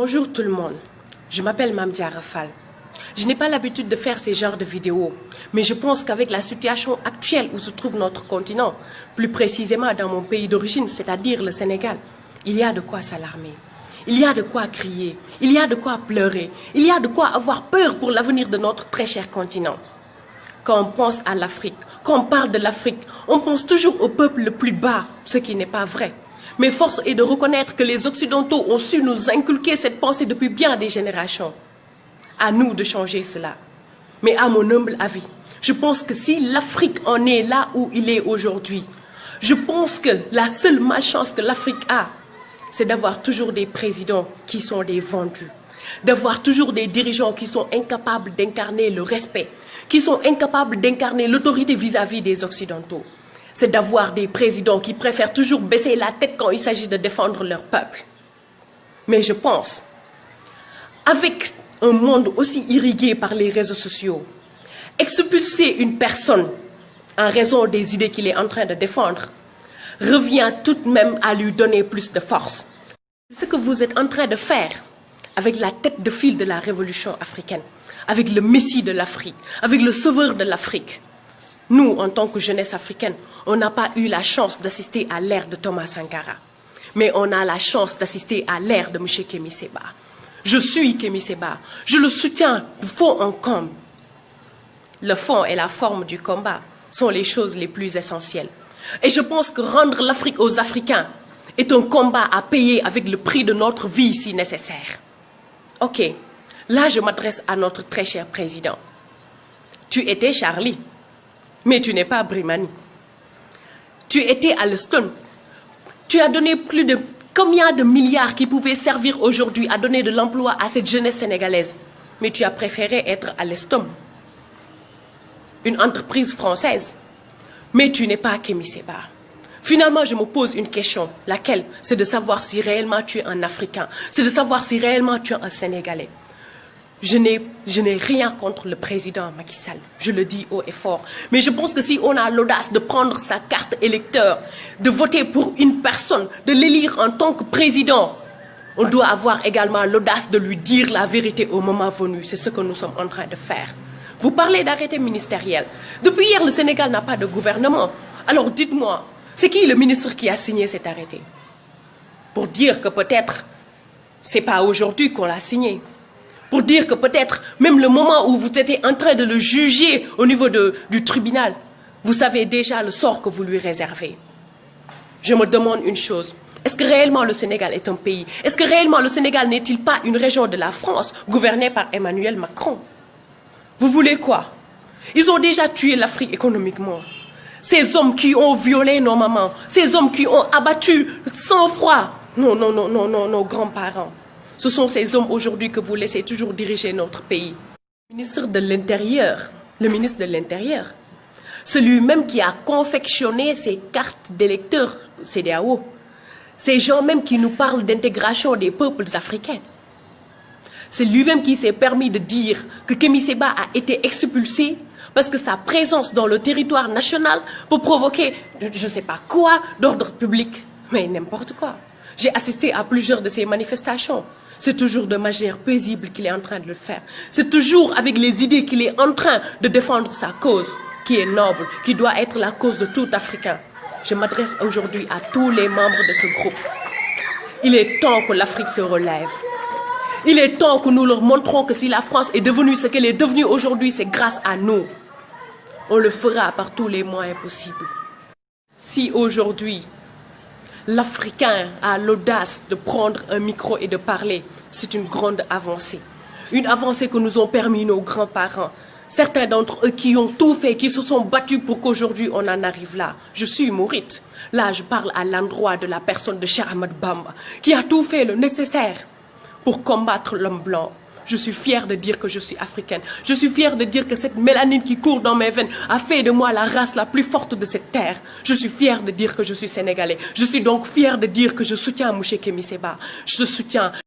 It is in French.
Bonjour tout le monde, je m'appelle Mame Diarra Fall. Je n'ai pas l'habitude de faire ces genres de vidéos, mais je pense qu'avec la situation actuelle où se trouve notre continent, plus précisément dans mon pays d'origine, c'est-à-dire le Sénégal, il y a de quoi s'alarmer. Il y a de quoi crier, il y a de quoi pleurer, il y a de quoi avoir peur pour l'avenir de notre très cher continent. Quand on pense à l'Afrique, quand on parle de l'Afrique, on pense toujours au peuple le plus bas, ce qui n'est pas vrai. Mais force est de reconnaître que les Occidentaux ont su nous inculquer cette pensée depuis bien des générations. À nous de changer cela. Mais à mon humble avis, je pense que si l'Afrique en est là où il est aujourd'hui, je pense que la seule malchance que l'Afrique a, c'est d'avoir toujours des présidents qui sont des vendus, d'avoir toujours des dirigeants qui sont incapables d'incarner le respect, qui sont incapables d'incarner l'autorité vis-à-vis des Occidentaux. C'est d'avoir des présidents qui préfèrent toujours baisser la tête quand il s'agit de défendre leur peuple. Mais je pense, avec un monde aussi irrigué par les réseaux sociaux, expulser une personne en raison des idées qu'il est en train de défendre revient tout de même à lui donner plus de force. Ce que vous êtes en train de faire avec la tête de file de la révolution africaine, avec le messie de l'Afrique, avec le sauveur de l'Afrique. Nous, en tant que jeunesse africaine, on n'a pas eu la chance d'assister à l'ère de Thomas Sankara. Mais on a la chance d'assister à l'ère de M. Kémi Séba. Je suis Kémi Séba. Je le soutiens du fond en comble. Le fond et la forme du combat sont les choses les plus essentielles. Et je pense que rendre l'Afrique aux Africains est un combat à payer avec le prix de notre vie si nécessaire. Ok, là je m'adresse à notre très cher président. Tu étais Charlie. Mais tu n'es pas Brimani. Tu étais Alstom. Tu as donné plus de combien de milliards qui pouvaient servir aujourd'hui à donner de l'emploi à cette jeunesse sénégalaise. Mais tu as préféré être Alstom, une entreprise française. Mais tu n'es pas Kémi Séba. Finalement, je me pose une question, laquelle? C'est de savoir si réellement tu es un Africain. C'est de savoir si réellement tu es un Sénégalais. Je n'ai rien contre le président Macky Sall, je le dis haut et fort. Mais je pense que si on a l'audace de prendre sa carte électeur, de voter pour une personne, de l'élire en tant que président, on doit avoir également l'audace de lui dire la vérité au moment venu. C'est ce que nous sommes en train de faire. Vous parlez d'arrêté ministériel. Depuis hier, le Sénégal n'a pas de gouvernement. Alors dites-moi, c'est qui le ministre qui a signé cet arrêté? Pour dire que peut-être, c'est pas aujourd'hui qu'on l'a signé. Pour dire que peut-être, même le moment où vous étiez en train de le juger au niveau du tribunal, vous savez déjà le sort que vous lui réservez. Je me demande une chose. Est-ce que réellement le Sénégal est un pays? Est-ce que réellement le Sénégal n'est-il pas une région de la France gouvernée par Emmanuel Macron? Vous voulez quoi? Ils ont déjà tué l'Afrique économiquement. Ces hommes qui ont violé nos mamans, ces hommes qui ont abattu sans froid nos grands-parents. Ce sont ces hommes aujourd'hui que vous laissez toujours diriger notre pays. Le ministre de l'Intérieur, celui-même qui a confectionné ces cartes d'électeurs CEDEAO, ces gens même qui nous parlent d'intégration des peuples africains. C'est lui-même qui s'est permis de dire que Kémi Séba a été expulsé parce que sa présence dans le territoire national peut provoquer, je ne sais pas quoi, d'ordre public. Mais n'importe quoi. J'ai assisté à plusieurs de ces manifestations. C'est toujours de manière paisible qu'il est en train de le faire. C'est toujours avec les idées qu'il est en train de défendre sa cause, qui est noble, qui doit être la cause de tout Africain. Je m'adresse aujourd'hui à tous les membres de ce groupe. Il est temps que l'Afrique se relève. Il est temps que nous leur montrons que si la France est devenue ce qu'elle est devenue aujourd'hui, c'est grâce à nous. On le fera par tous les moyens possibles. Si aujourd'hui, l'Africain a l'audace de prendre un micro et de parler, c'est une grande avancée. Une avancée que nous ont permis nos grands-parents. Certains d'entre eux qui ont tout fait, qui se sont battus pour qu'aujourd'hui on en arrive là. Je suis mourite. Là, je parle à l'endroit de la personne de Cheikh Ahmadou Bamba, qui a tout fait le nécessaire pour combattre l'homme blanc. Je suis fière de dire que je suis africaine. Je suis fière de dire que cette mélanine qui court dans mes veines a fait de moi la race la plus forte de cette terre. Je suis fière de dire que je suis sénégalais. Je suis donc fière de dire que je soutiens Mouché Kémi Séba. Je soutiens